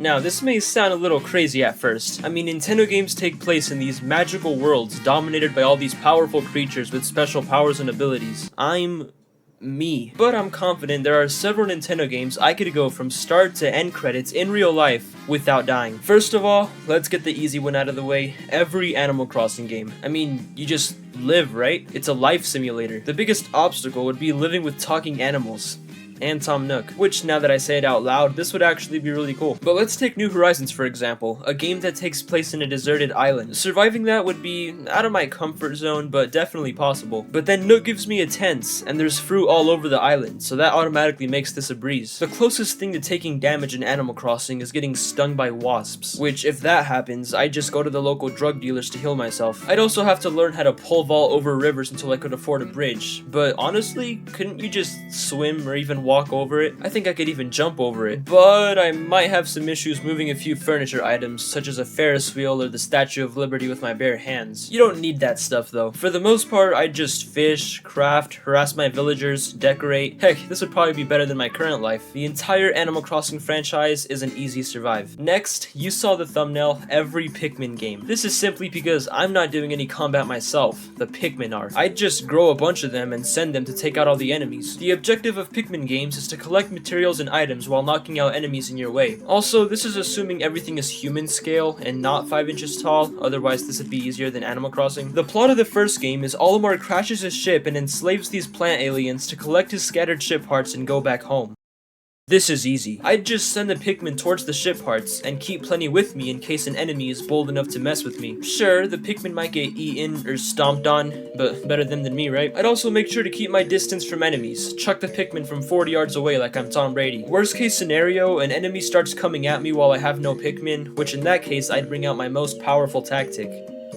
Now, this may sound a little crazy at first. I mean, Nintendo games take place in these magical worlds dominated by all these powerful creatures with special powers and abilities. I'm me. But I'm confident there are several Nintendo games I could go from start to end credits in real life without dying. First of all, let's get the easy one out of the way. Every Animal Crossing game. I mean, you just live, right? It's a life simulator. The biggest obstacle would be living with talking animals. And Tom Nook, which now that I say it out loud, this would actually be really cool. But let's take New Horizons for example, a game that takes place in a deserted island. Surviving that would be out of my comfort zone, but definitely possible. But then Nook gives me a tent, and there's fruit all over the island, so that automatically makes this a breeze. The closest thing to taking damage in Animal Crossing is getting stung by wasps, which if that happens, I'd just go to the local drug dealers to heal myself. I'd also have to learn how to pole vault over rivers until I could afford a bridge, but honestly, couldn't you just swim or even walk over it? I think I could even jump over it, but I might have some issues moving a few furniture items such as a Ferris wheel or the Statue of Liberty with my bare hands. You don't need that stuff though. For the most part, I'd just fish, craft, harass my villagers, decorate. Heck, this would probably be better than my current life. The entire Animal Crossing franchise is an easy survive. Next, you saw the thumbnail, every Pikmin game. This is simply because I'm not doing any combat myself, the Pikmin are. I'd just grow a bunch of them and send them to take out all the enemies. The objective of Pikmin games is to collect materials and items while knocking out enemies in your way. Also, this is assuming everything is human scale and not 5 inches tall, otherwise this would be easier than Animal Crossing. The plot of the first game is Olimar crashes his ship and enslaves these plant aliens to collect his scattered ship parts and go back home. This is easy. I'd just send the Pikmin towards the ship parts and keep plenty with me in case an enemy is bold enough to mess with me. Sure, the Pikmin might get eaten or stomped on, but better them than me, right? I'd also make sure to keep my distance from enemies. Chuck the Pikmin from 40 yards away like I'm Tom Brady. Worst case scenario, an enemy starts coming at me while I have no Pikmin, which in that case I'd bring out my most powerful tactic.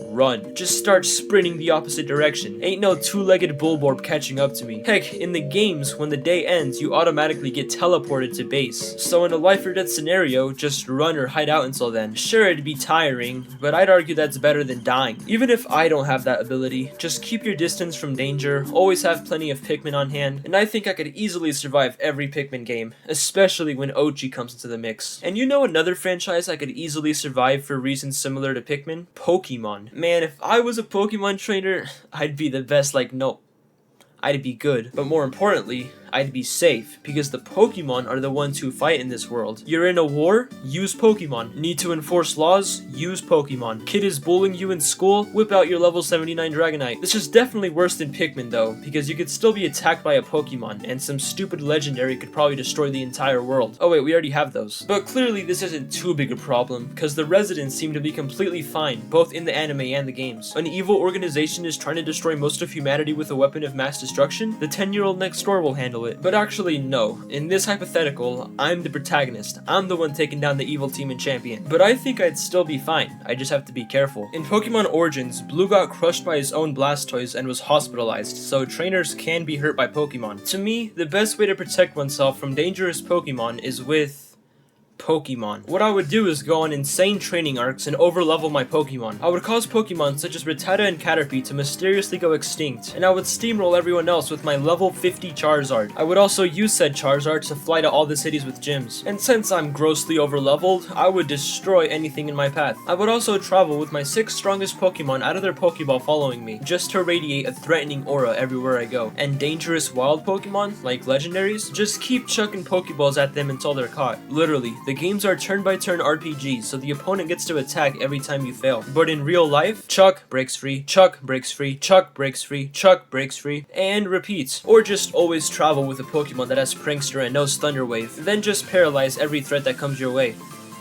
Run. Just start sprinting the opposite direction. Ain't no two-legged bullborb catching up to me. Heck, in the games, when the day ends, you automatically get teleported to base. So in a life or death scenario, just run or hide out until then. Sure, it'd be tiring, but I'd argue that's better than dying. Even if I don't have that ability, just keep your distance from danger, always have plenty of Pikmin on hand, and I think I could easily survive every Pikmin game, especially when Ochi comes into the mix. And you know another franchise I could easily survive for reasons similar to Pikmin? Pokémon. Man, if I was a Pokemon trainer, I'd be the best, I'd be good. But more importantly, I'd be safe, because the Pokemon are the ones who fight in this world. You're in a war? Use Pokemon. Need to enforce laws? Use Pokemon. Kid is bullying you in school? Whip out your level 79 Dragonite. This is definitely worse than Pikmin though, because you could still be attacked by a Pokemon, and some stupid legendary could probably destroy the entire world. Oh wait, we already have those. But clearly this isn't too big a problem, because the residents seem to be completely fine, both in the anime and the games. An evil organization is trying to destroy most of humanity with a weapon of mass destruction? The 10-year-old next door will handle it. But actually no, in this hypothetical, I'm the protagonist. I'm the one taking down the evil team and champion. But I think I'd still be fine, I just have to be careful. In Pokemon Origins, Blue got crushed by his own Blastoise and was hospitalized, so trainers can be hurt by Pokemon. To me, the best way to protect oneself from dangerous Pokemon is with Pokemon. What I would do is go on insane training arcs and overlevel my Pokemon. I would cause Pokemon such as Rattata and Caterpie to mysteriously go extinct, and I would steamroll everyone else with my level 50 Charizard. I would also use said Charizard to fly to all the cities with gyms, and since I'm grossly overleveled, I would destroy anything in my path. I would also travel with my 6 strongest Pokemon out of their Pokeball following me, just to radiate a threatening aura everywhere I go. And dangerous wild Pokemon, like legendaries, just keep chucking Pokeballs at them until they're caught. Literally, the games are turn-by-turn RPGs, so the opponent gets to attack every time you fail. But in real life, Chuck breaks free, Chuck breaks free, Chuck breaks free, Chuck breaks free, and repeats. Or just always travel with a Pokemon that has Prankster and knows Thunder Wave, then just paralyze every threat that comes your way.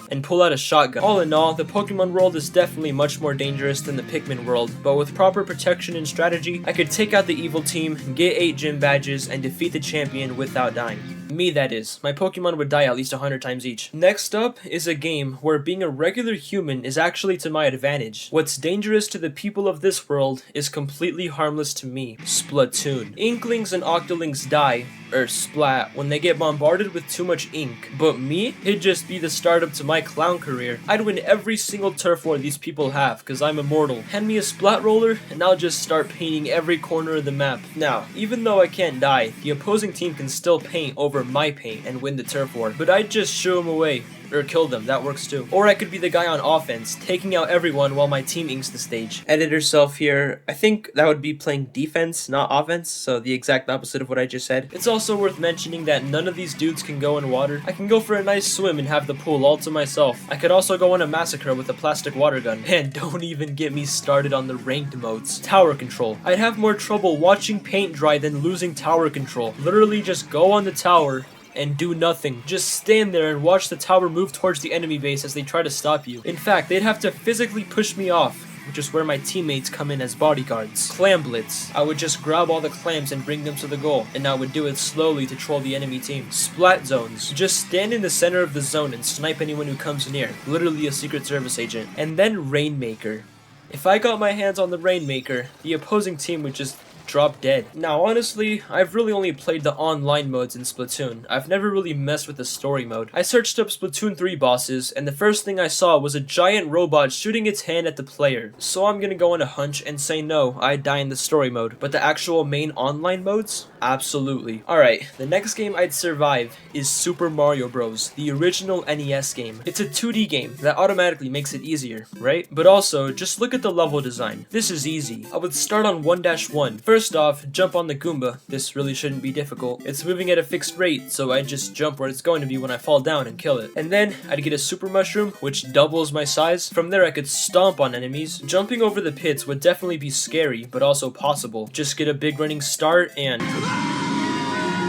And pull out a shotgun. All in all, the Pokemon world is definitely much more dangerous than the Pikmin world, but with proper protection and strategy, I could take out the evil team, get 8 gym badges, and defeat the champion without dying. Me, that is. My Pokemon would die at least 100 times each. Next up is a game where being a regular human is actually to my advantage. What's dangerous to the people of this world is completely harmless to me. Splatoon. Inklings and Octolings die, or splat, when they get bombarded with too much ink. But me? It'd just be the startup to my clown career. I'd win every single turf war these people have, cause I'm immortal. Hand me a splat roller, and I'll just start painting every corner of the map. Now, even though I can't die, the opposing team can still paint over my paint and win the turf war, but I'd just shoo them away. or kill them, that works too. Or I could be the guy on offense, taking out everyone while my team inks the stage. Editor self here, I think that would be playing defense, not offense, so the exact opposite of what I just said. It's also worth mentioning that none of these dudes can go in water. I can go for a nice swim and have the pool all to myself. I could also go on a massacre with a plastic water gun. And don't even get me started on the ranked modes. Tower control. I'd have more trouble watching paint dry than losing tower control. Literally just go on the tower and do nothing. Just stand there and watch the tower move towards the enemy base as they try to stop you. In fact, they'd have to physically push me off, which is where my teammates come in as bodyguards. Clam blitz. I would just grab all the clams and bring them to the goal, and I would do it slowly to troll the enemy team. Splat zones. Just stand in the center of the zone and snipe anyone who comes near. Literally a Secret Service agent. And then Rainmaker. If I got my hands on the Rainmaker, the opposing team would just drop dead. Now honestly, I've really only played the online modes in Splatoon. I've never really messed with the story mode. I searched up Splatoon 3 bosses, and the first thing I saw was a giant robot shooting its hand at the player. So I'm gonna go on a hunch and say no, I'd die in the story mode. But the actual main online modes? Absolutely. Alright, the next game I'd survive is Super Mario Bros., the original NES game. It's a 2D game that automatically makes it easier, right? But also, just look at the level design. This is easy. I would start on 1-1. First off, jump on the Goomba. This really shouldn't be difficult. It's moving at a fixed rate, so I just jump where it's going to be when I fall down and kill it. And then, I'd get a Super Mushroom, which doubles my size. From there, I could stomp on enemies. Jumping over the pits would definitely be scary, but also possible. Just get a big running start and...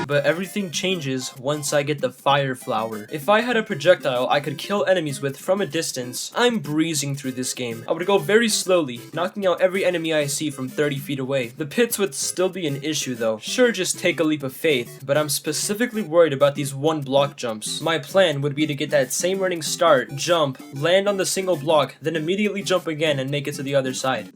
But everything changes once I get the Fire Flower. If I had a projectile I could kill enemies with from a distance, I'm breezing through this game. I would go very slowly, knocking out every enemy I see from 30 feet away. The pits would still be an issue though. Sure, just take a leap of faith, but I'm specifically worried about these one block jumps. My plan would be to get that same running start, jump, land on the single block, then immediately jump again and make it to the other side.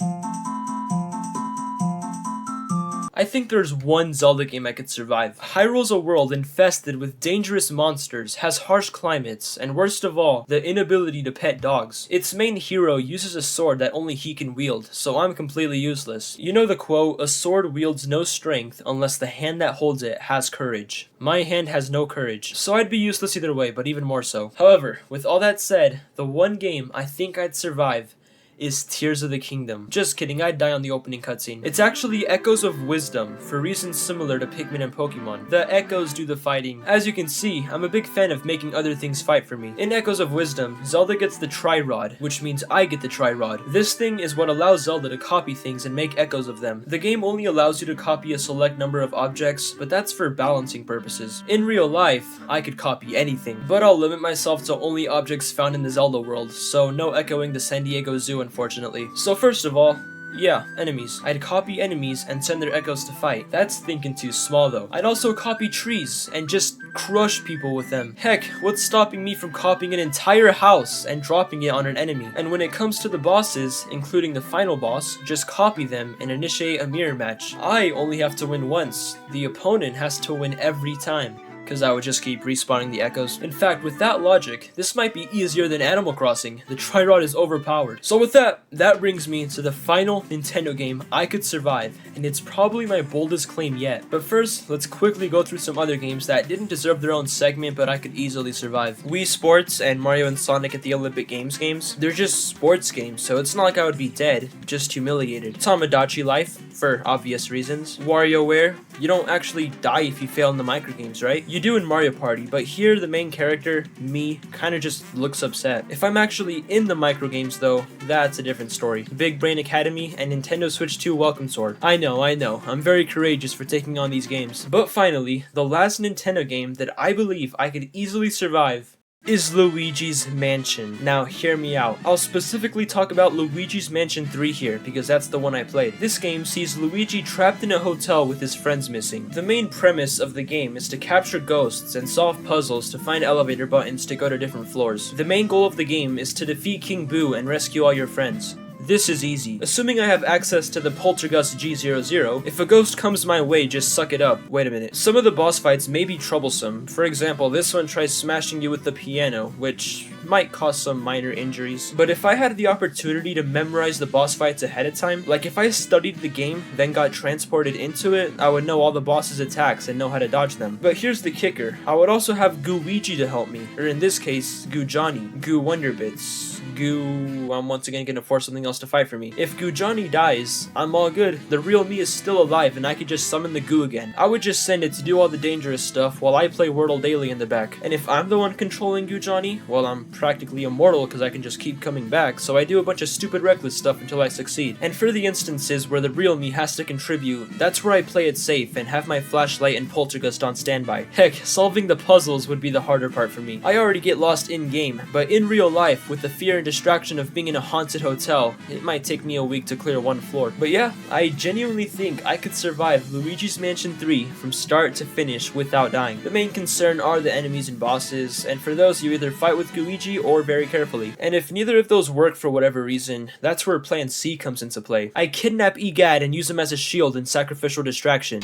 I think there's one Zelda game I could survive. Hyrule's a world infested with dangerous monsters, has harsh climates, and worst of all, the inability to pet dogs. Its main hero uses a sword that only he can wield, so I'm completely useless. You know the quote, "A sword wields no strength unless the hand that holds it has courage." My hand has no courage, so I'd be useless either way, but even more so. However, with all that said, the one game I think I'd survive is Tears of the Kingdom. Just kidding, I'd die on the opening cutscene. It's actually Echoes of Wisdom, for reasons similar to Pikmin and Pokemon. The Echoes do the fighting. As you can see, I'm a big fan of making other things fight for me. In Echoes of Wisdom, Zelda gets the Tri-Rod, which means I get the Tri-Rod. This thing is what allows Zelda to copy things and make echoes of them. The game only allows you to copy a select number of objects, but that's for balancing purposes. In real life, I could copy anything, but I'll limit myself to only objects found in the Zelda world, so no echoing the San Diego Zoo unfortunately. So first of all, yeah, enemies. I'd copy enemies and send their echoes to fight. That's thinking too small though. I'd also copy trees and just crush people with them. Heck, what's stopping me from copying an entire house and dropping it on an enemy? And when it comes to the bosses, including the final boss, just copy them and initiate a mirror match. I only have to win once. The opponent has to win every time, because I would just keep respawning the echoes. In fact, with that logic, this might be easier than Animal Crossing. The Tri-Rod is overpowered. So with that brings me to the final Nintendo game I could survive, and it's probably my boldest claim yet. But first, let's quickly go through some other games that didn't deserve their own segment, but I could easily survive. Wii Sports and Mario and Sonic at the Olympic Games games. They're just sports games, so it's not like I would be dead, just humiliated. Tamagotchi Life, for obvious reasons. WarioWare, you don't actually die if you fail in the microgames, right? You do in Mario Party, but here the main character, me, kinda just looks upset. If I'm actually in the microgames though, that's a different story. Big Brain Academy and Nintendo Switch 2 Welcome Sword. I know, I'm very courageous for taking on these games. But finally, the last Nintendo game that I believe I could easily survive is Luigi's Mansion. Now, hear me out. I'll specifically talk about Luigi's Mansion 3 here, because that's the one I played. This game sees Luigi trapped in a hotel with his friends missing. The main premise of the game is to capture ghosts and solve puzzles to find elevator buttons to go to different floors. The main goal of the game is to defeat King Boo and rescue all your friends. This is easy. Assuming I have access to the Poltergust G00, if a ghost comes my way, just suck it up. Wait a minute. Some of the boss fights may be troublesome. For example, this one tries smashing you with the piano, which might cause some minor injuries. But if I had the opportunity to memorize the boss fights ahead of time, like if I studied the game, then got transported into it, I would know all the boss's attacks and know how to dodge them. But here's the kicker, I would also have Luigi to help me, or in this case, Johnny, Wonderbits. I'm once again gonna force something else to fight for me. If Johnny dies, I'm all good. The real me is still alive and I could just summon the goo again. I would just send it to do all the dangerous stuff while I play Wordle Daily in the back. And if I'm the one controlling Johnny, well, I'm practically immortal because I can just keep coming back, so I do a bunch of stupid reckless stuff until I succeed. And for the instances where the real me has to contribute, that's where I play it safe and have my flashlight and poltergust on standby. Heck, solving the puzzles would be the harder part for me. I already get lost in-game, but in real life, with the fear and distraction of being in a haunted hotel, it might take me a week to clear one floor. But yeah, I genuinely think I could survive Luigi's Mansion 3 from start to finish without dying. The main concern are the enemies and bosses, and for those you either fight with Luigi or very carefully. And if neither of those work for whatever reason, that's where Plan C comes into play. I kidnap Egad and use him as a shield and sacrificial distraction.